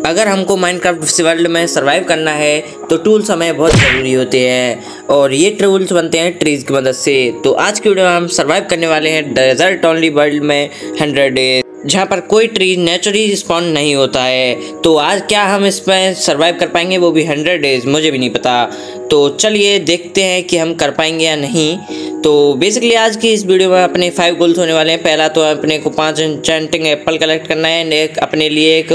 अगर हमको Minecraft world में सरवाइव करना है तो टूल्स हमें बहुत ज़रूरी होते हैं और ये टूल्स बनते हैं ट्रीज़ की मदद से। तो आज की वीडियो में हम सरवाइव करने वाले हैं डेजर्ट ओनली वर्ल्ड में 100 डेज, जहाँ पर कोई ट्री नेचुरली स्पॉन नहीं होता है। तो आज क्या हम इसमें सरवाइव कर पाएंगे, वो भी 100 डेज, मुझे भी नहीं पता। तो चलिए देखते हैं कि हम कर पाएंगे या नहीं। तो बेसिकली आज की इस वीडियो में अपने 5 गोल्स होने वाले हैं। पहला तो अपने को 5 एन्चेंटिंग एप्पल कलेक्ट करना है, एक अपने लिए एक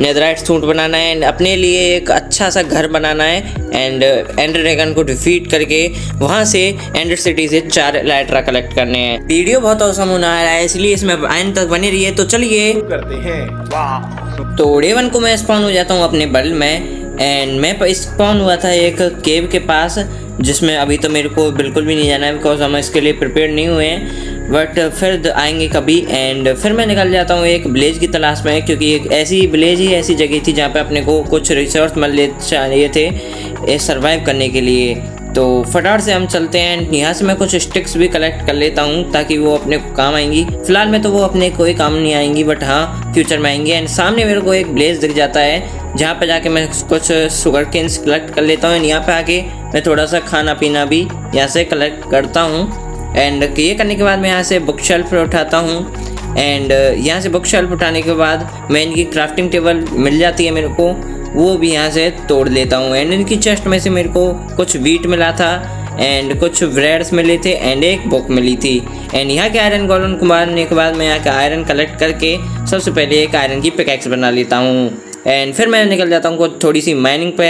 नेदराइट सूट बनाना है, अपने लिए एक अच्छा सा घर बनाना है एंड एंडर ड्रैगन को डिफीट करके वहाँ से एंडर सिटी से 4 एलाइट्रा कलेक्ट करने हैं। वीडियो बहुत औसम होने वाला है, इसलिए इसमें एंड तक बने रहिए। तो चलिए करते हैं। वाह। तो डे 1 को मैं स्पॉन हो जाता हूँ अपने वर्ल्ड में एंड मैं स्पॉन हुआ था एक केव के पास, जिसमें अभी तो मेरे को बिल्कुल भी नहीं जाना है बिकॉज हम इसके लिए प्रिपेयर नहीं हुए हैं, बट फिर आएंगे कभी। एंड फिर मैं निकल जाता हूँ एक विलेज की तलाश में, क्योंकि एक ऐसी विलेज ही ऐसी जगह थी जहाँ पे अपने को कुछ रिसोर्स मिल चाहिए थे सर्वाइव करने के लिए। तो फटाफट से हम चलते हैं। यहाँ से मैं कुछ स्टिक्स भी कलेक्ट कर लेता हूँ ताकि वो अपने को काम आएंगी। फिलहाल में तो वो अपने कोई काम नहीं आएंगी, बट हाँ फ्यूचर में आएंगे। एंड सामने मेरे को एक ब्लेज दिख जाता है जहाँ पे जाके मैं कुछ शुगर केन्स कलेक्ट कर लेता हूँ। यहाँ पे आके मैं थोड़ा सा खाना पीना भी यहाँ से कलेक्ट करता हूँ। एंड ये करने के बाद मैं यहाँ से बुक शेल्फ उठाता हूँ एंड यहाँ से बुक शेल्फ उठाने के बाद मैं इनकी क्राफ्टिंग टेबल मिल जाती है मेरे को, वो भी यहाँ से तोड़ लेता हूँ। एंड इनकी चेस्ट में से मेरे को कुछ वीट मिला था एंड कुछ ब्रेड्स मिले थे एंड एक बुक मिली थी। एंड यहाँ के आयरन गोलन को मारने के बाद मैं यहाँ का आयरन कलेक्ट करके सबसे पहले एक आयरन की पिकैक्स बना लेता हूँ। एंड फिर मैं निकल जाता हूँ थोड़ी सी माइनिंग पे।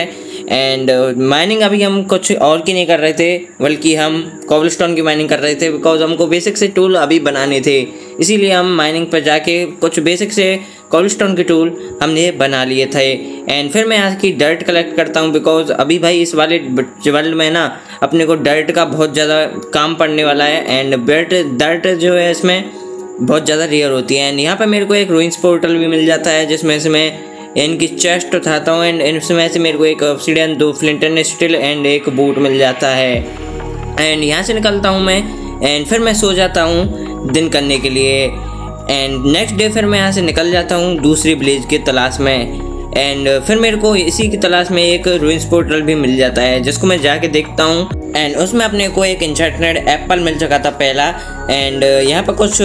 एंड माइनिंग अभी हम कुछ और की नहीं कर रहे थे, बल्कि हम कोबलस्टोन की माइनिंग कर रहे थे बिकॉज हमको बेसिक से टूल अभी बनाने थे, इसीलिए हम माइनिंग पर जाके कुछ बेसिक से कोबलस्टोन के टूल हमने बना लिए थे। एंड फिर मैं यहाँ की डर्ट कलेक्ट करता हूँ बिकॉज अभी भाई इस वाले वर्ल्ड में ना अपने को डर्ट का बहुत ज़्यादा काम पड़ने वाला है। एंड डर्ट जो है इसमें बहुत ज़्यादा रेयर होती है। एंड यहाँ पर मेरे को एक रूइंस पोर्टल भी मिल जाता है जिसमें से मैं इनकी चेस्ट उठाता हूँ एंड इनमें से मेरे को एक obsidian, 2 flint and steel and एक बूट मिल जाता है। एंड यहाँ से निकलता हूँ मैं एंड फिर मैं सो जाता हूँ दिन करने के लिए। एंड नेक्स्ट डे फिर मैं यहाँ से निकल जाता हूँ दूसरी विलेज की तलाश में। एंड फिर मेरे को इसी की तलाश में एक रूइंस पोर्टल भी मिल जाता है जिसको मैं जाके देखता हूँ। एंड उसमें अपने को एक इंचेंटेड एप्पल मिल चुका था पहला। एंड यहाँ पर कुछ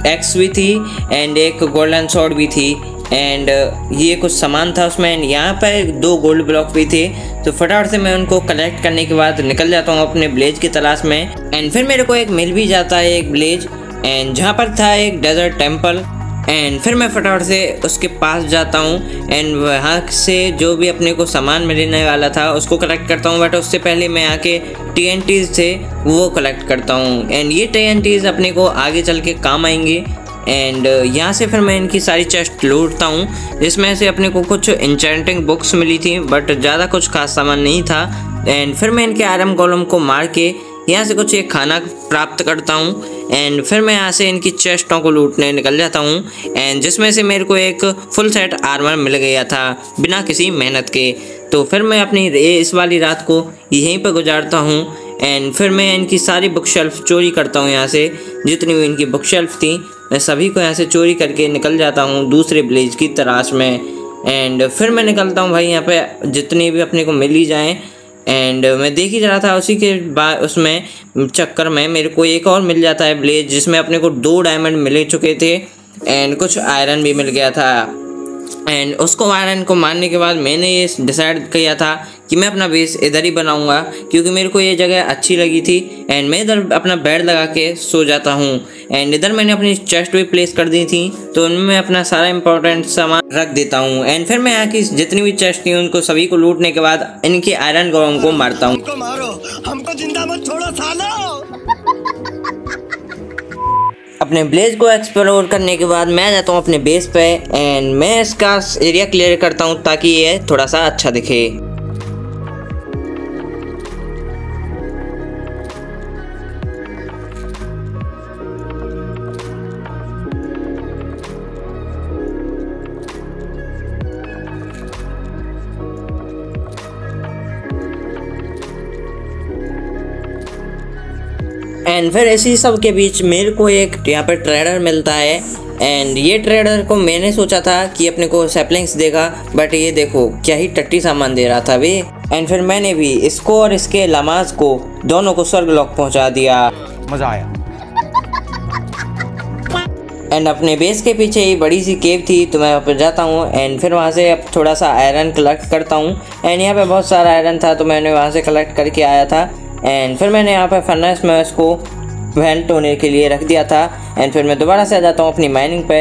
एक्स भी थी एंड एक गोल्डन सॉर्ड भी थी एंड ये कुछ सामान था उसमें। एंड यहाँ पर 2 गोल्ड ब्लॉक भी थे। तो फटाफट से मैं उनको कलेक्ट करने के बाद निकल जाता हूँ अपने विलेज की तलाश में। एंड फिर मेरे को एक मिल भी जाता है एक विलेज एंड जहाँ पर था एक डेजर्ट टेम्पल। एंड फिर मैं फटाफट से उसके पास जाता हूँ एंड वहाँ से जो भी अपने को सामान मिलने वाला था उसको कलेक्ट करता हूँ। बट उससे पहले मैं आके TNTs थे वो कलेक्ट करता हूँ एंड ये TNTs अपने को आगे चल के काम आएंगे। एंड यहाँ से फिर मैं इनकी सारी चेस्ट लूटता हूँ जिसमें से अपने को कुछ इंचेंटिंग बुक्स मिली थी बट ज़्यादा कुछ खास सामान नहीं था। एंड फिर मैं इनके आयरन गोलम को मार के यहाँ से कुछ एक खाना प्राप्त करता हूँ एंड फिर मैं यहाँ से इनकी चेस्टों को लूटने निकल जाता हूँ एंड जिसमें से मेरे को एक फुल सेट आर्मर मिल गया था बिना किसी मेहनत के। तो फिर मैं अपनी इस वाली रात को यहीं पर गुजारता हूँ एंड फिर मैं इनकी सारी बुक शेल्फ चोरी करता हूँ। यहाँ से जितनी भी इनकी बुक शेल्फ थी मैं सभी को यहाँ से चोरी करके निकल जाता हूँ दूसरे विलेज की तलाश में। एंड फिर मैं निकलता हूँ भाई यहाँ पे जितनी भी अपने को मिल ही जाएँ। एंड मैं देख ही रहा था उसी के बाद उसमें चक्कर में मेरे को एक और मिल जाता है विलेज जिसमें अपने को 2 डायमंड मिल चुके थे एंड कुछ आयरन भी मिल गया था। एंड उसको आयरन को मारने के बाद मैंने ये डिसाइड किया था कि मैं अपना बेस इधर ही बनाऊंगा क्योंकि मेरे को ये जगह अच्छी लगी थी। एंड मैं इधर अपना बेड लगा के सो जाता हूँ एंड इधर मैंने अपनी चेस्ट भी प्लेस कर दी थी तो उनमें मैं अपना सारा इंपॉर्टेंट सामान रख देता हूँ। एंड फिर मैं यहाँ की जितनी भी चेस्ट थी उनको सभी को लूटने के बाद इनके आयरन गोलम को मारता हूँ। हमको जिंदा मत छोड़ो सालो। अपने विलेज को एक्सप्लोर करने के बाद मैं जाता हूँ अपने बेस पे एंड मैं इसका एरिया क्लियर करता हूँ ताकि ये थोड़ा सा अच्छा दिखे। एंड फिर इसी सब के बीच मेरे को एक यहाँ पर ट्रेडर मिलता है एंड ये ट्रेडर को मैंने सोचा था कि अपने को सैपलिंग्स देगा, बट ये देखो क्या ही टट्टी सामान दे रहा था वे। एंड फिर मैंने भी इसको और इसके लमाज को दोनों को स्वर्गलोक पहुंचा दिया। मजा आया। एंड अपने बेस के पीछे ही बड़ी सी केव थी, तो मैं वहाँ पर जाता हूँ एंड फिर वहाँ से अब थोड़ा सा आयरन कलेक्ट करता हूँ। एंड यहाँ पे बहुत सारा आयरन था, तो मैंने वहाँ से कलेक्ट करके आया था। एंड फिर मैंने यहाँ पे फर्नेस में उसको वेंट होने के लिए रख दिया था। एंड फिर मैं दोबारा से आ जाता हूँ अपनी माइनिंग पे।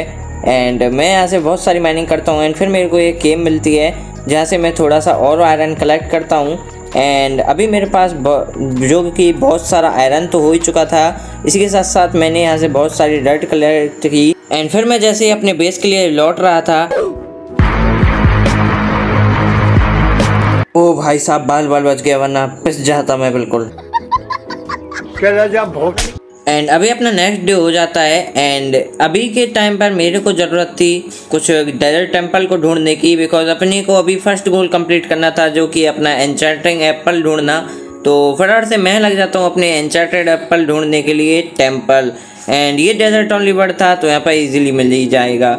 एंड मैं यहाँ से बहुत सारी माइनिंग करता हूँ। एंड फिर मेरे को एक केव मिलती है जहाँ से मैं थोड़ा सा और आयरन कलेक्ट करता हूँ। एंड अभी मेरे पास जो कि बहुत सारा आयरन तो हो ही चुका था, इसी के साथ साथ मैंने यहाँ से बहुत सारी डर्ट कलेक्ट की। एंड फिर मैं जैसे ही अपने बेस के लिए लौट रहा था, ओ भाई साहब बाल बच गया, वरना पिस जाता मैं बिल्कुल। एंड अभी अपना नेक्स्ट डे हो जाता है। एंड अभी के टाइम पर मेरे को ज़रूरत थी कुछ डेजर्ट टेम्पल को ढूंढने की, बिकॉज अपने को अभी फर्स्ट गोल कंप्लीट करना था, जो कि अपना एन्चेंटिंग एप्पल ढूंढना। तो फटाफट से मैं लग जाता हूँ अपने एन्चेंटेड एप्पल ढूंढने के लिए टेम्पल। एंड ये डेजर्ट ओनली वर्ड था, तो यहाँ पर इजीली मिल ही जाएगा।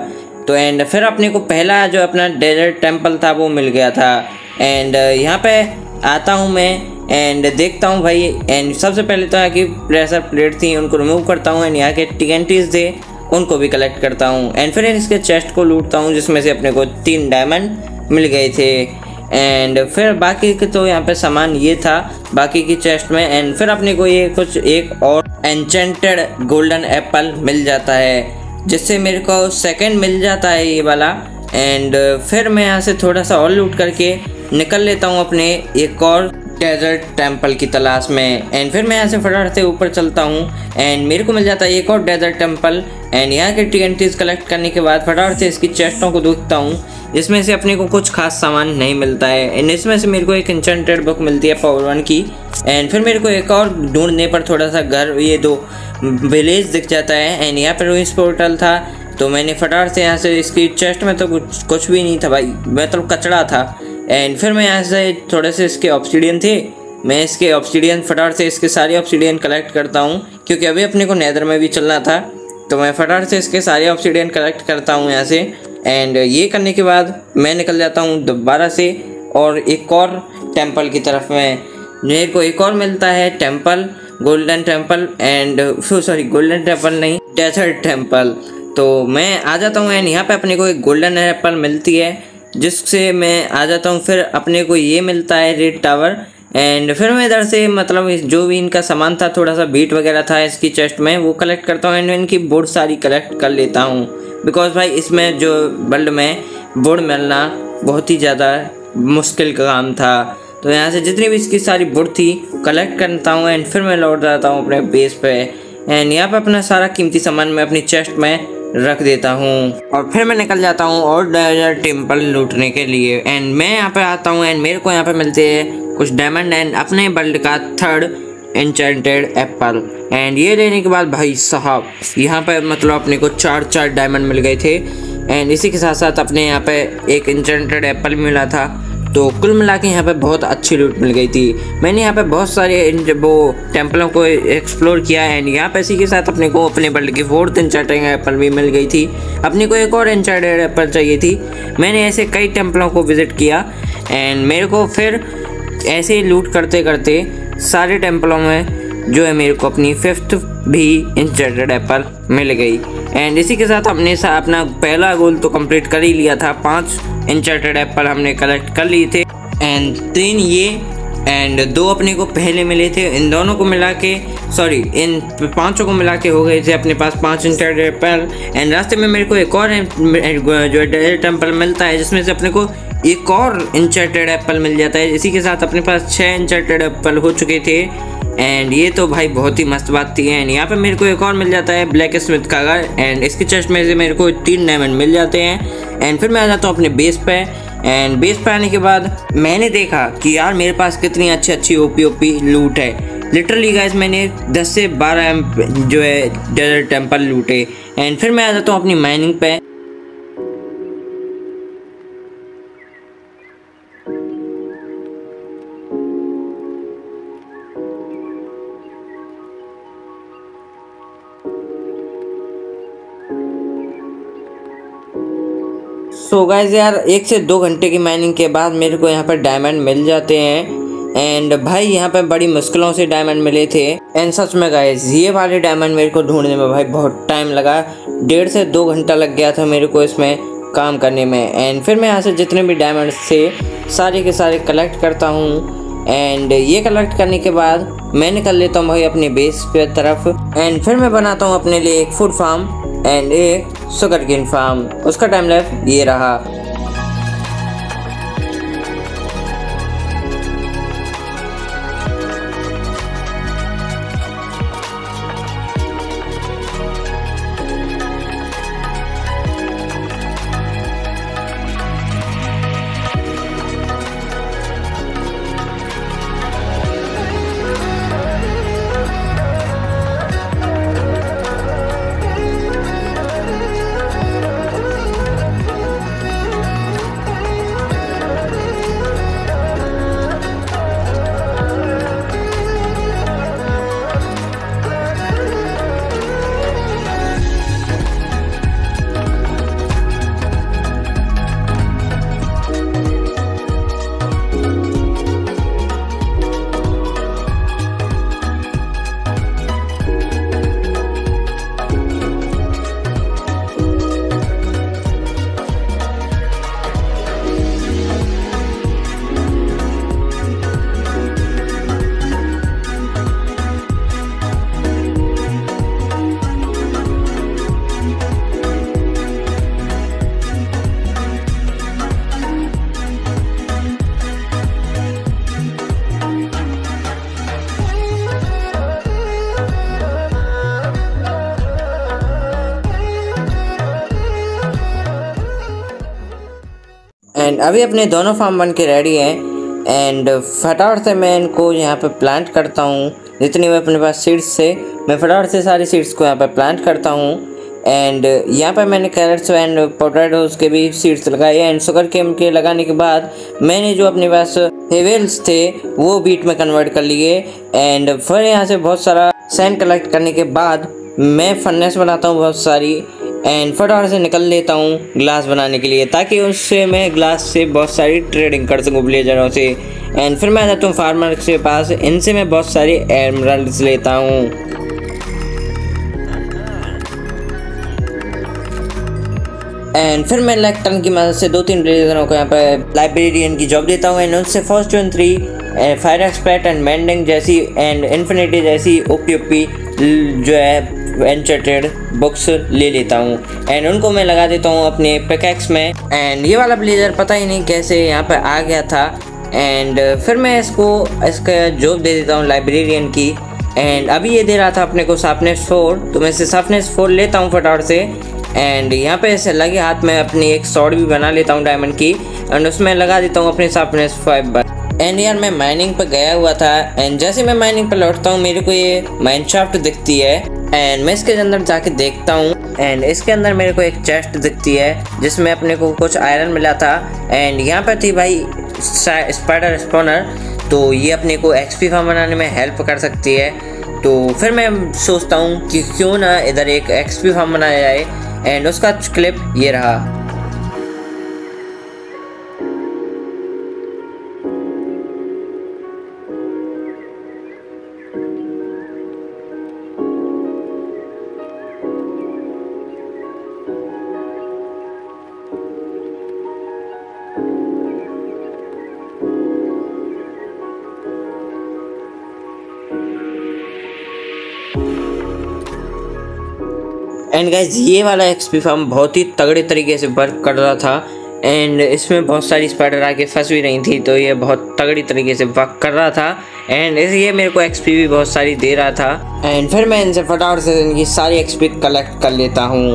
तो एंड फिर अपने को पहला जो अपना डेजर्ट टेम्पल था वो मिल गया था। एंड यहाँ पे आता हूँ मैं एंड देखता हूँ भाई। एंड सबसे पहले तो यहाँ की प्रेशर प्लेट थी, उनको रिमूव करता हूँ। एंड यहाँ के TNTs थे, उनको भी कलेक्ट करता हूँ। एंड फिर इसके चेस्ट को लूटता हूँ, जिसमें से अपने को 3 डायमंड मिल गए थे। एंड फिर बाकी के तो यहाँ पे सामान ये था बाकी की चेस्ट में। एंड फिर अपने को ये कुछ एक और एन्चेंटेड गोल्डन एप्पल मिल जाता है, जिससे मेरे को सेकंड मिल जाता है ये वाला। एंड फिर मैं यहाँ से थोड़ा सा और लूट करके निकल लेता हूँ अपने एक और डेजर्ट टेम्पल की तलाश में। एंड फिर मैं यहाँ से फटाफट से ऊपर चलता हूँ एंड मेरे को मिल जाता है एक और डेजर्ट टेम्पल। एंड यहाँ के TNTs कलेक्ट करने के बाद फटाफट से इसकी चेस्टों को देखता हूँ, जिसमें से अपने को कुछ खास सामान नहीं मिलता है। एंड इसमें से मेरे को एक एन्चेंटेड बुक मिलती है पावर 1 की। एंड फिर मेरे को एक और ढूंढने पर थोड़ा सा घर, ये 2 विलेज दिख जाता है। एंड यहाँ पर रूइंस पोर्टल था, तो मैंने फटाफट से यहाँ से इसकी चेस्ट में तो कुछ भी नहीं था भाई, मतलब कचड़ा था। एंड फिर मैं यहाँ से थोड़े से इसके ऑब्सीडियन थे, मैं इसके ऑब्सीडियन फटाफट से इसके सारे ऑब्सीडियन कलेक्ट करता हूँ, क्योंकि अभी अपने को नेदर में भी चलना था। तो मैं फटाफट से इसके सारे ऑब्सीडियन कलेक्ट करता हूँ यहाँ से। एंड ये करने के बाद मैं निकल जाता हूँ दोबारा से और एक और टेम्पल की तरफ में। मेरे को एक और मिलता है temple, golden temple. And sorry golden temple नहीं, डेजर्ट टेम्पल। तो मैं आ जाता हूँ एंड यहाँ पे अपने को एक गोल्डन एप्पल मिलती है, जिससे मैं आ जाता हूँ। फिर अपने को ये मिलता है रेड टावर। एंड फिर मैं इधर से मतलब जो भी इनका सामान था, थोड़ा सा बीट वगैरह था इसकी चेस्ट में, वो कलेक्ट करता हूँ। एंड इनकी वुड सारी कलेक्ट कर लेता हूँ, बिकॉज भाई इसमें जो वर्ल्ड में वुड मिलना बहुत ही ज़्यादा मुश्किल का काम था। तो यहाँ से जितनी भी इसकी सारी वुड थी कलेक्ट करता हूँ। एंड फिर मैं लौट जाता हूँ अपने बेस पे। एंड यहाँ पे अपना सारा कीमती सामान मैं अपनी चेस्ट में रख देता हूँ और फिर मैं निकल जाता हूँ और डेजर्ट टेम्पल लूटने के लिए। एंड मैं यहाँ पे आता हूँ एंड मेरे को यहाँ पे मिलते हैं कुछ डायमंड एंड अपने वर्ल्ड का 3rd एन्चेंटेड एप्पल। एंड ये लेने के बाद भाई साहब यहाँ पे मतलब अपने को 4 डायमंड मिल गए थे। एंड इसी के साथ साथ अपने यहाँ पे एक एन्चेंटेड एप्पल मिला था। तो कुल मिला के यहाँ पे बहुत अच्छी लूट मिल गई थी। मैंने यहाँ पे बहुत सारे वो टेम्पलों को एक्सप्लोर किया। एंड यहाँ पे इसी के साथ अपने को अपने वर्ल्ड की 4th एन्चेंटेड एप्पल भी मिल गई थी। अपने को एक और एन्चेंटेड एप्पल चाहिए थी। मैंने ऐसे कई टेम्पलों को विजिट किया एंड मेरे को फिर ऐसे ही लूट करते करते सारे टेम्पलों में जो है मेरे को अपनी 5th भी एन्चेंटेड एप्पल मिल गई। एंड इसी के साथ हमने अपना पहला गोल तो कंप्लीट कर ही लिया था। 5 एन्चेंटेड एप्पल हमने कलेक्ट कर लिए थे एंड 3 ये एंड 2 अपने को पहले मिले थे। इन दोनों को मिला के इन 5 को मिला के हो गए थे अपने पास 5 एन्चेंटेड एप्पल। एंड रास्ते में मेरे को एक और जो डेजर्ट टेम्पल मिलता है, जिसमें से अपने को एक और एन्चेंटेड एप्पल मिल जाता है। इसी के साथ अपने पास 6 एन्चेंटेड एप्पल हो चुके थे। एंड ये तो भाई बहुत ही मस्त बात थी। एंड यहाँ पे मेरे को एक और मिल जाता है ब्लैक स्मिथ का घर। एंड इसकी चेस्ट में से मेरे को 3 डायमंड मिल जाते हैं। एंड फिर मैं आ जाता हूँ अपने बेस पे। एंड बेस पे आने के बाद मैंने देखा कि यार मेरे पास कितनी अच्छी ओपी लूट है। लिटरली गाइस मैंने 10 से 12 जो है डेजर्ट टेम्पल लूटे। एंड फिर मैं आ जाता हूँ अपनी माइनिंग पे। सो गाइस यार 1 से 2 घंटे की माइनिंग के बाद मेरे को यहाँ पर डायमंड मिल जाते हैं। एंड भाई यहाँ पे बड़ी मुश्किलों से डायमंड मिले थे। एंड सच में गाइस ये वाले डायमंड मेरे को ढूंढने में भाई बहुत टाइम लगा, 1.5 से 2 घंटा लग गया था मेरे को इसमें काम करने में। एंड फिर मैं यहाँ से जितने भी डायमंड थे सारे के सारे कलेक्ट करता हूँ। एंड ये कलेक्ट करने के बाद मैं निकल लेता हूँ भाई अपने बेस पे तरफ। एंड फिर मैं बनाता हूँ अपने लिए एक फूड फार्म एंड एक शुगर केन फार्म। उसका टाइम लैप्स ये रहा। एंड अभी अपने दोनों फार्म बन के रेडी हैं। एंड फटाफट से मैं इनको यहाँ पे प्लांट करता हूँ। जितनी भी अपने पास सीड्स थे मैं फटाफट से सारी सीड्स को यहाँ पे प्लांट करता हूँ। एंड यहाँ पे मैंने कैरेट्स एंड पोटैटोज के भी सीड्स लगाए। एंड शुगर केन के लगाने के बाद मैंने जो अपने पास हेवेल्स थे वो बीट में कन्वर्ट कर लिए। एंड फिर यहाँ से बहुत सारा सैंड कलेक्ट करने के बाद मैं फर्नेस बनाता हूँ बहुत सारी। एंड फटाफट से निकल लेता हूँ ग्लास बनाने के लिए, ताकि उससे मैं ग्लास से बहुत सारी ट्रेडिंग कर सकूँ विलेजरों से। एंड फिर मैं आ जाता हूँ फार्मर के पास, इनसे मैं बहुत सारी एमराल्ड्स लेता हूँ। एंड फिर मैं इलेक्ट्रॉन की मदद से 2-3 विलेजरों को यहाँ पर लाइब्रेरियन की जॉब देता हूँ। एंड उनसे Fortune 3, fire expert and mending जैसी एंड इन्फिनिटी जैसी ओपी जो है एन्चेंटेड बुक्स ले लेता हूँ। एंड उनको मैं लगा देता हूँ अपने पिकैक्स में। एंड ये वाला विलेजर पता ही नहीं कैसे यहाँ पर आ गया था। एंड फिर मैं इसका जॉब दे देता हूँ लाइब्रेरियन की। एंड अभी ये दे रहा था अपने को शार्पनेस 4, तो मैं इसे शार्पनेस 4 लेता हूँ फटाफट से। एंड यहाँ पे ऐसे लगे हाथ में अपनी एक सॉर्ड भी बना लेता हूँ डायमंड की। एंड उसमें लगा देता हूँ अपने शार्पनेस 5 पर। एंड यार मैं माइनिंग पर गया हुआ था। एंड जैसे मैं माइनिंग पर लौटता हूँ मेरे को ये माइनशाफ्ट दिखती है। एंड मैं इसके अंदर जाके देखता हूँ। एंड इसके अंदर मेरे को एक चेस्ट दिखती है जिसमें अपने को कुछ आयरन मिला था। एंड यहाँ पर थी भाई स्पाइडर स्पॉनर, तो ये अपने को एक्सपी फार्म बनाने में हेल्प कर सकती है। तो फिर मैं सोचता हूँ कि क्यों ना इधर एक एक्सपी फार्म बनाया जाए। एंड उसका क्लिप ये रहा। एंड गाइज ये वाला एक्सपी फार्म बहुत ही तगड़े तरीके से वर्क कर रहा था। एंड इसमें बहुत सारी स्पाइडर आके फंस भी रही थी, तो ये बहुत तगड़ी तरीके से वर्क कर रहा था। एंड ये मेरे को एक्सपी भी बहुत सारी दे रहा था। एंड फिर मैं इनसे फटाफट से इनकी सारी एक्सपी कलेक्ट कर लेता हूँ।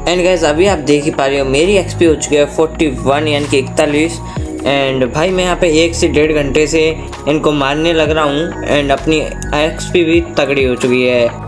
एंड गाइज अभी आप देख ही पा रहे हो मेरी एक्सपी हो चुकी है 41 यानी कि 41। एंड भाई मैं यहाँ पे 1 से 1.5 घंटे से इनको मारने लग रहा हूँ। एंड अपनी एक्सपी भी तगड़ी हो चुकी है।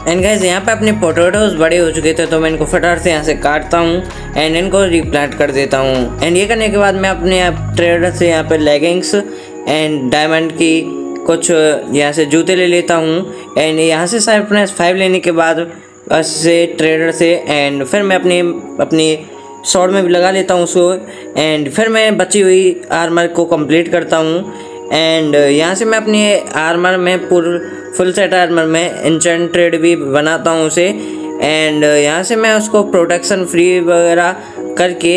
एंड गाइस यहाँ पे अपने पोटैटोज बड़े हो चुके थे तो मैं इनको फटाफट से यहाँ से काटता हूँ एंड इनको रिप्लांट कर देता हूँ। एंड ये करने के बाद मैं अपने ट्रेडर से यहाँ पे लेगिंग्स एंड डायमंड की कुछ यहाँ से जूते ले लेता हूँ। एंड यहाँ से शार्पनेस 5 लेने के बाद से ट्रेडर से एंड फिर मैं अपनी शॉर्ट में भी लगा लेता हूँ उसको। एंड फिर मैं बची हुई आर्मर को कंप्लीट करता हूँ। एंड यहाँ से मैं अपनी आर्मर में फुल सेट आर्मर में एन्चेंटेड भी बनाता हूँ उसे। एंड यहाँ से मैं उसको प्रोटेक्शन फ्री वगैरह करके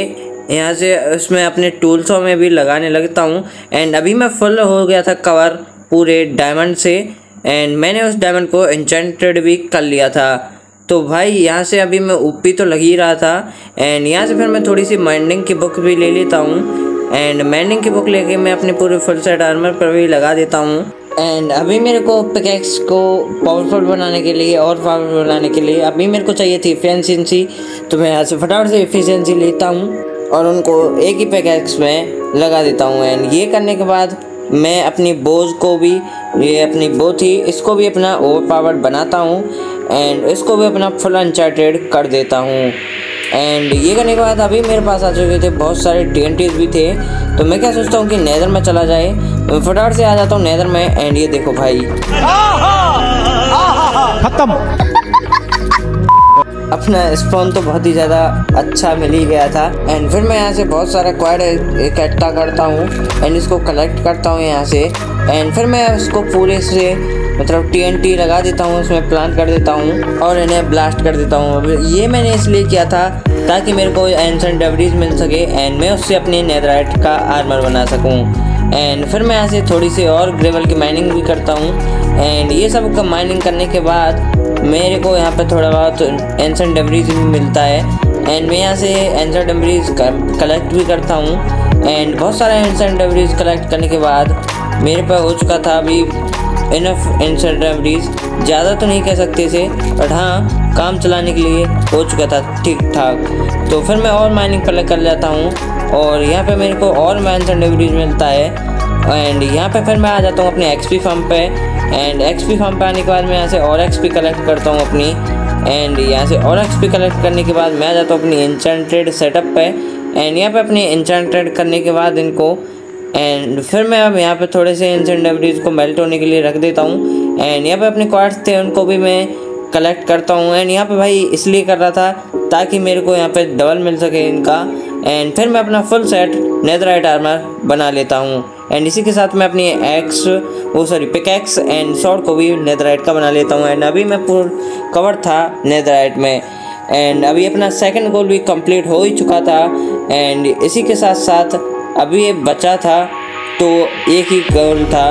यहाँ से उसमें अपने टूल्सों में भी लगाने लगता हूँ। एंड अभी मैं फुल हो गया था कवर पूरे डायमंड से एंड मैंने उस डायमंड को एन्चेंटेड भी कर लिया था। तो भाई यहाँ से अभी मैं ऊपी तो लग ही रहा था। एंड यहाँ से फिर मैं थोड़ी सी माइनिंग की बुक भी ले लेता हूँ। एंड माइनिंग की बुक लेके मैं अपने पूरे फुल सेट आर्मर पर भी लगा देता हूँ। एंड अभी मेरे को पिकैक्स को पावरफुल बनाने के लिए और पावरफुल बनाने के लिए अभी मेरे को चाहिए थी एफिशिएंसी। तो मैं यहाँ से फटाफट से एफिशिएंसी लेता हूँ और उनको एक ही पिकैक्स में लगा देता हूँ। एंड ये करने के बाद मैं अपनी बोझ को भी, ये अपनी बो थी, इसको भी अपना ओवर पावर्ड बनाता हूँ एंड इसको भी अपना फुल अनचार्टेड कर देता हूँ। एंड ये करने के बाद अभी मेरे पास आ चुके थे बहुत सारे TNTs भी थे। तो मैं क्या सोचता हूँ कि नेदर में चला जाए, तो मैं फटाफट से आ जाता हूँ नेदर में। एंड ये देखो भाई खत्म। अपना स्पॉन तो बहुत ही ज़्यादा अच्छा मिल ही गया था। एंड फिर मैं यहाँ से बहुत सारा क्वाड इकट्ठा करता हूँ एंड इसको कलेक्ट करता हूँ यहाँ से। एंड फिर मैं उसको पूरे से मतलब TNT लगा देता हूँ, उसमें प्लांट कर देता हूँ और इन्हें ब्लास्ट कर देता हूँ। अब ये मैंने इसलिए किया था ताकि मेरे को एंसेंट डेब्रीज मिल सके एंड मैं उससे अपनी नेदराइट का आर्मर बना सकूँ। एंड फिर मैं यहाँ से थोड़ी सी और ग्रेवल की माइनिंग भी करता हूँ। एंड ये सब का माइनिंग करने के बाद मेरे को यहाँ पे थोड़ा बहुत एंसेंट डेब्रीज भी मिलता है। एंड मैं यहाँ से एंसेंट डेब्रीज कलेक्ट भी करता हूँ। एंड बहुत सारे एंसेंट डेब्रीज कलेक्ट करने के बाद मेरे पास हो चुका था अभी इनफ एंसेंट डेब्रीज। ज़्यादा तो नहीं कह सकते थे बट हाँ काम चलाने के लिए हो चुका था ठीक ठाक। तो फिर मैं और माइनिंग कर लेता हूँ और यहाँ पे मेरे को और एंसेंट डेब्रीज मिलता है। एंड यहाँ पे फिर मैं आ जाता हूँ अपने XP फार्म पे। एंड XP फार्म पे आने के बाद मैं यहाँ से और XP कलेक्ट करता हूँ अपनी। एंड यहाँ से और XP कलेक्ट करने के बाद मैं आ जाता हूँ अपनी एन्चेंटेड सेटअप पे। एंड यहाँ पे अपनी एन्चेंटेड करने के बाद इनको एंड फिर मैं अब यहाँ पे थोड़े से एंसेंट डेब्रीज को मेल्ट होने के लिए रख देता हूँ। एंड यहाँ पे अपने क्वार्ट्स थे उनको भी मैं कलेक्ट करता हूँ। एंड यहाँ पे भाई इसलिए कर रहा था ताकि मेरे को यहाँ पे डबल मिल सके इनका। एंड फिर मैं अपना फुल सेट नेदराइट आर्मर बना लेता हूँ। एंड इसी के साथ मैं अपनी पिकैक्स एंड शॉर्ट को भी नेदराइट का बना लेता हूँ। एंड अभी मैं पूरा कवर था नेदराइट में। एंड अभी अपना सेकंड गोल भी कंप्लीट हो ही चुका था। एंड इसी के साथ साथ अभी ये बचा था तो एक ही गोल था,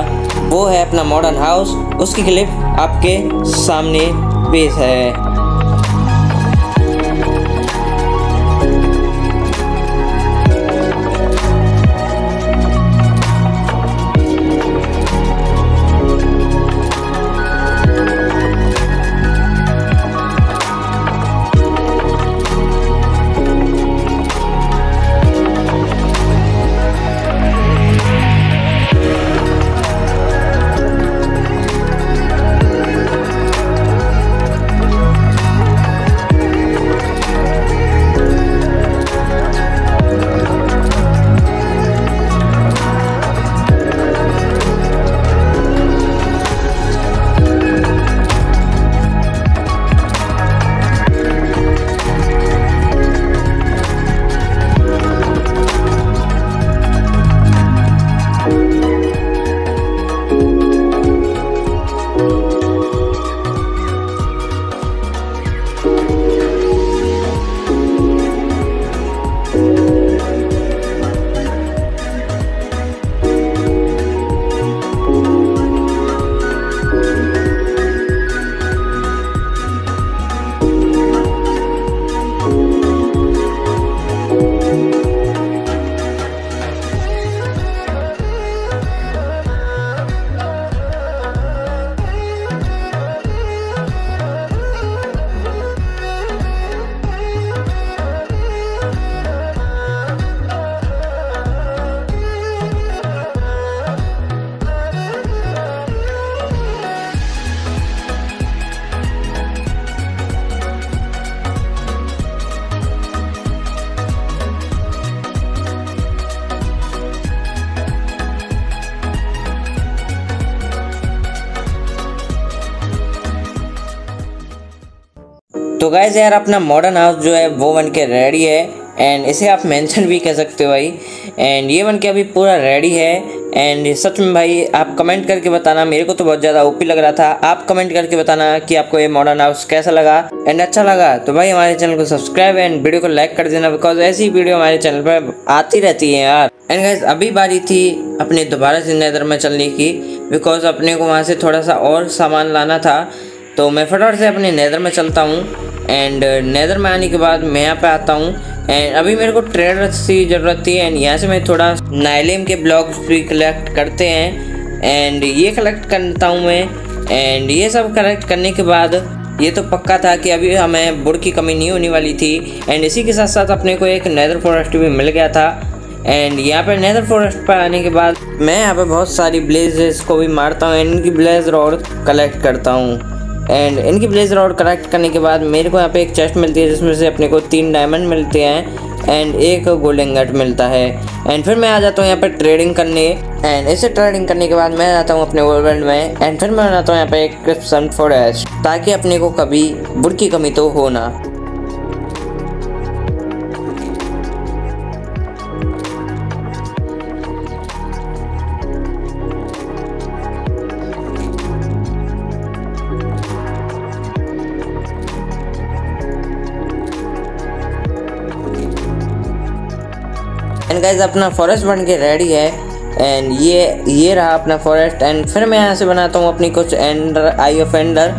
वो है अपना मॉडर्न हाउस। उसकी क्लिप आपके सामने पेश है। तो गाइस यार अपना मॉडर्न हाउस जो है वो बन के रेडी है एंड इसे आप मेंशन भी कह सकते हो भाई। एंड ये बन के अभी पूरा रेडी है एंड सच में भाई आप कमेंट करके बताना, मेरे को तो बहुत ज़्यादा ओपी लग रहा था। आप कमेंट करके बताना कि आपको ये मॉडर्न हाउस कैसा लगा एंड अच्छा लगा तो भाई हमारे चैनल को सब्सक्राइब एंड वीडियो को लाइक कर देना, बिकॉज ऐसी वीडियो हमारे चैनल पर आती रहती है यार। एंड गाइस अभी बारी थी अपने दोबारा से नेदर में चलने की, बिकॉज अपने को वहाँ से थोड़ा सा और सामान लाना था। तो मैं फटाफट से अपने नेदर में चलता हूँ एंड नेदर में आने के बाद मैं यहाँ पे आता हूँ एंड अभी मेरे को ट्रेडर की ज़रूरत थी एंड यहाँ से मैं थोड़ा नाइलेम के ब्लॉक्स भी कलेक्ट करते हैं एंड ये कलेक्ट करता हूँ मैं। एंड ये सब कलेक्ट करने के बाद ये तो पक्का था कि अभी हमें वुड की कमी नहीं होने वाली थी एंड इसी के साथ साथ अपने को एक नेदर फॉरेस्ट भी मिल गया था। एंड यहाँ पर नेदर फॉरेस्ट पर आने के बाद मैं यहाँ पे बहुत सारी ब्लेजेस को भी मारता हूँ एंड इनकी ब्लेज रॉड कलेक्ट करता हूँ। एंड इनकी ब्लेज रॉड कलेक्ट करने के बाद मेरे को यहाँ पे एक चेस्ट मिलती है जिसमें से अपने को 3 डायमंड मिलते हैं एंड 1 गोल्डन गट मिलता है। एंड फिर मैं आ जाता हूँ यहाँ पे ट्रेडिंग करने एंड इसे ट्रेडिंग करने के बाद मैं आता हूँ अपने वर्ल्ड में एंड फिर मैं आता हूँ यहाँ पे एक क्रिप्सन फॉरेस्ट, ताकि अपने को कभी वुड की कमी तो हो ना। एंड गाइस अपना फॉरेस्ट बन के रेडी है एंड ये रहा अपना फॉरेस्ट। एंड फिर मैं यहाँ से बनाता हूँ अपनी कुछ Ender eye of Ender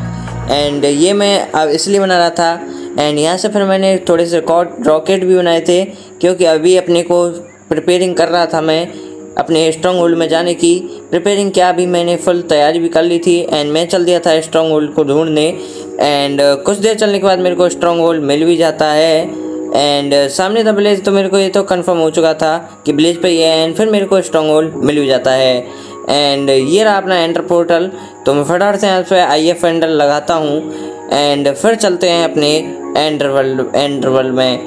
and ये मैं अब इसलिए बना रहा था। एंड यहाँ से फिर मैंने थोड़े से रॉकेट भी बनाए थे, क्योंकि अभी अपने को प्रिपेयरिंग कर रहा था मैं अपने स्ट्रॉन्ग होल्ड में जाने की। प्रिपेयरिंग क्या अभी मैंने फुल तैयारी भी कर ली थी एंड मैं चल दिया था स्ट्रॉन्ग होल्ड को ढूंढने। एंड कुछ देर चलने के बाद मेरे को स्ट्रॉन्ग होल्ड मिल भी जाता है एंड सामने था विलेज, तो मेरे को ये तो कंफर्म हो चुका था कि विलेज पे ही है एंड फिर मेरे को स्ट्रॉन्ग होल्ड मिल भी जाता है। एंड ये रहा अपना एंटर पोर्टल, तो मैं फटाफट से यहाँ पे IF एंडर लगाता हूँ एंड फिर चलते हैं अपने एंडर वर्ल्ड में।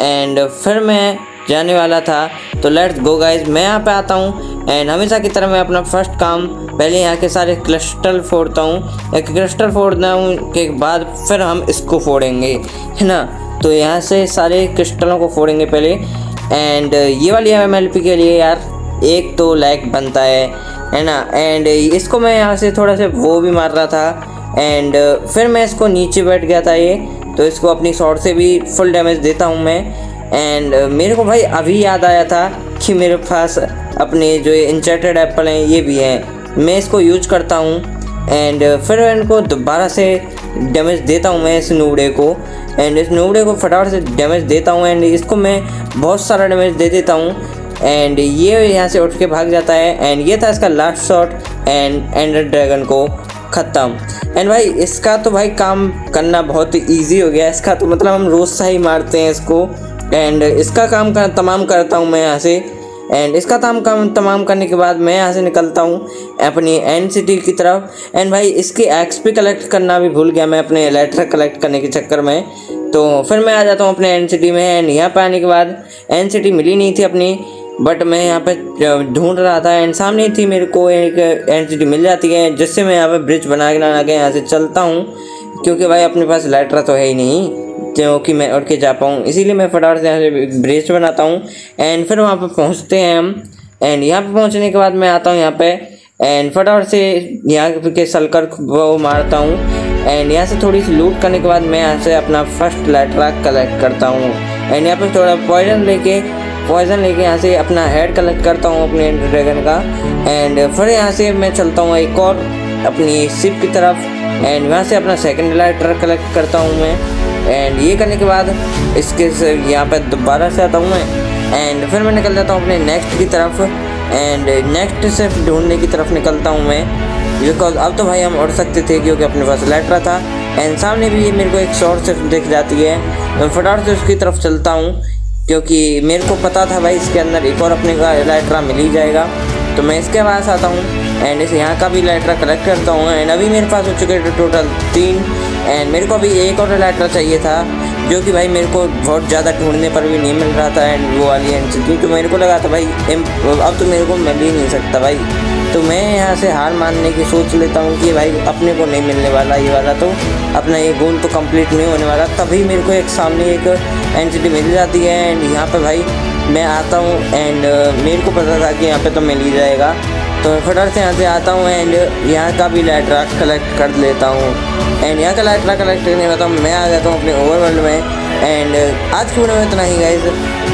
एंड फिर मैं जाने वाला था, तो लेट्स गो गाइज। मैं यहाँ पे आता हूँ एंड हमेशा की तरह मैं अपना फर्स्ट काम पहले यहाँ के सारे क्रिस्टल फोड़ता हूँ। एक क्रिस्टल फोड़ना के बाद फिर हम इसको फोड़ेंगे, है ना। तो यहाँ से सारे क्रिस्टलों को फोड़ेंगे पहले। एंड ये वाली MLP के लिए यार एक तो लाइक बनता है ना। एंड इसको मैं यहाँ से थोड़ा सा वो भी मार रहा था एंड फिर मैं इसको नीचे बैठ गया था ये, तो इसको अपनी शॉट से भी फुल डैमेज देता हूँ मैं। एंड मेरे को भाई अभी याद आया था कि मेरे पास अपने जो इंचेंटेड एप्पल हैं ये भी हैं, मैं इसको यूज करता हूँ एंड फिर इनको दोबारा से डैमेज देता हूँ मैं इस नूबड़े को। एंड इस नूबड़े को फटाफट से डैमेज देता हूँ एंड इसको मैं बहुत सारा डैमेज दे देता हूँ एंड ये यहाँ से उठ के भाग जाता है। एंड ये था इसका last shot and Ender dragon को ख़त्म। एंड भाई इसका तो भाई काम करना बहुत ईजी हो गया, इसका तो मतलब हम रोज़ सा ही मारते हैं इसको। एंड इसका काम तमाम करता हूँ मैं यहाँ से। एंड इसका काम तमाम करने के बाद मैं यहाँ से निकलता हूँ अपनी एंड सिटी की तरफ। एंड भाई इसकी XP कलेक्ट करना भी भूल गया मैं अपने एलेट्रा कलेक्ट करने के चक्कर में, तो फिर मैं आ जाता हूँ अपने एंड सिटी में। एंड यहाँ पर आने के बाद एंड सिटी मिली नहीं थी अपनी, बट मैं यहाँ पे ढूंढ रहा था एंड सामने थी, मेरे को एक एंड सिटी मिल जाती है जिससे मैं यहाँ पे ब्रिज बना के यहाँ से चलता हूँ, क्योंकि भाई अपने पास एलेट्रा तो है ही नहीं क्योंकि मैं उड़ के जा पाऊँ, इसीलिए मैं फटाफट से यहाँ से ब्रिज बनाता हूँ। एंड फिर वहाँ पे पहुँचते हैं हम। एंड यहाँ पे पहुँचने के बाद मैं आता हूँ यहाँ पे एंड फटाफट से यहाँ के सलकर वो मारता हूँ एंड यहाँ से थोड़ी सी लूट करने के बाद मैं यहाँ से अपना फर्स्ट एलेट्रा कलेक्ट करता हूँ। एंड यहाँ पे थोड़ा पॉइजन लेके यहाँ से अपना हेड कलेक्ट करता हूँ अपने ड्रैगन का। एंड फिर यहाँ से मैं चलता हूँ एक और अपनी शिप की तरफ एंड वहाँ से अपना सेकंड एलेट्रा कलेक्ट करता हूँ मैं। एंड ये करने के बाद इसके यहाँ पे दोबारा से आता हूँ मैं एंड फिर मैं निकल जाता हूँ अपने नेक्स्ट की तरफ एंड नेक्स्ट से ढूंढने की तरफ निकलता हूँ मैं, बिकॉज अब तो भाई हम उड़ सकते थे क्योंकि अपने पास एलेट्रा था। एंड सामने भी मेरे को एक शॉर्ट से दिख जाती है, तो फटाफट से उसकी तरफ चलता हूँ क्योंकि मेरे को पता था भाई इसके अंदर एक और अपने का एलेट्रा मिल ही जाएगा। तो मैं इसके पास आता हूँ एंड इस यहाँ का भी एलेट्रा कलेक्ट करता हूँ। एंड अभी मेरे पास हो चुके थे टोटल 3 एंड मेरे को अभी एक और एलेट्रा चाहिए था, जो कि भाई मेरे को बहुत ज़्यादा ढूंढने पर भी नहीं मिल रहा था। एंड वो वाली एंड सिटी तो मेरे को लगा था भाई अब तो मेरे को मिल ही नहीं सकता भाई, तो मैं यहाँ से हार मानने की सोच लेता हूँ कि भाई अपने को नहीं मिलने वाला ये वाला, तो अपना ये गोल तो कंप्लीट नहीं होने वाला। तभी मेरे को एक सामने एक एंटिटी मिल जाती है एंड यहाँ पे भाई मैं आता हूँ एंड मेरे को पता था कि यहाँ पे तो मिल ही जाएगा, तो मैं फटाफट से यहाँ से आता हूँ एंड यहाँ का भी लाइट्रा कलेक्ट कर लेता हूँ एंड यहाँ का लाइट्रा कलेक्ट करने के बाद मैं आ जाता हूँ अपने ओवरवर्ल्ड में। एंड आज की वीडियो में इतना ही गाइज,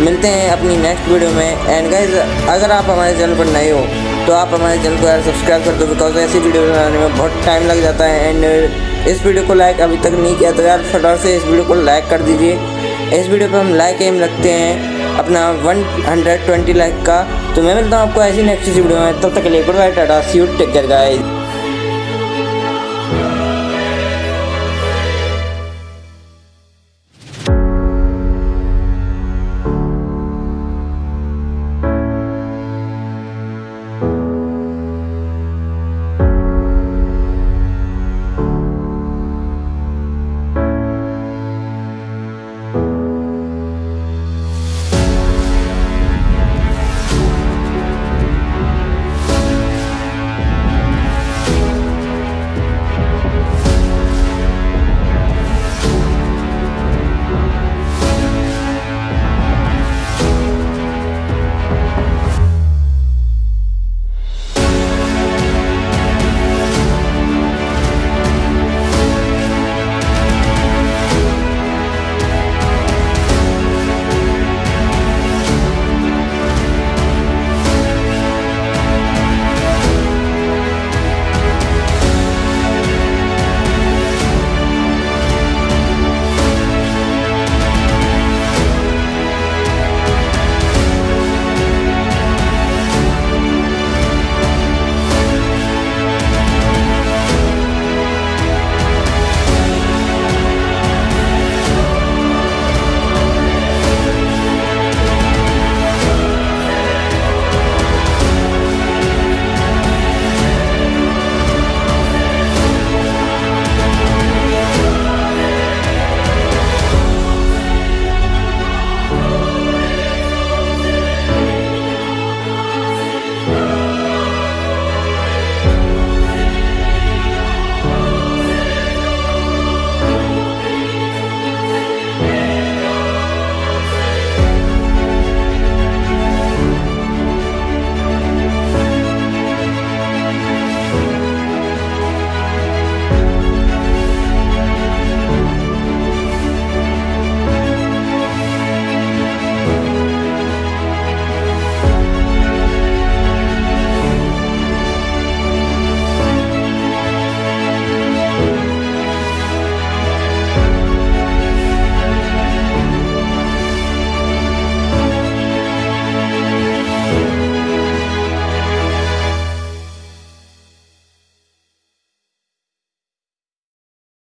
मिलते हैं अपनी नेक्स्ट वीडियो में। एंड गाइज अगर आप हमारे चैनल पर नए हो तो आप हमारे चैनल को यार सब्सक्राइब कर दो, बिकॉज ऐसी वीडियो बनाने में बहुत टाइम लग जाता है। एंड इस वीडियो को लाइक अभी तक नहीं किया तो यार फटाफट से इस वीडियो को लाइक कर दीजिए। इस वीडियो पे हम लाइक एम रखते हैं अपना 120 लाइक का। तो मैं मिलता हूँ आपको ऐसी नेक्स्ट वीडियो में, तब तक के लिए good bye, tata, see you, take care guys.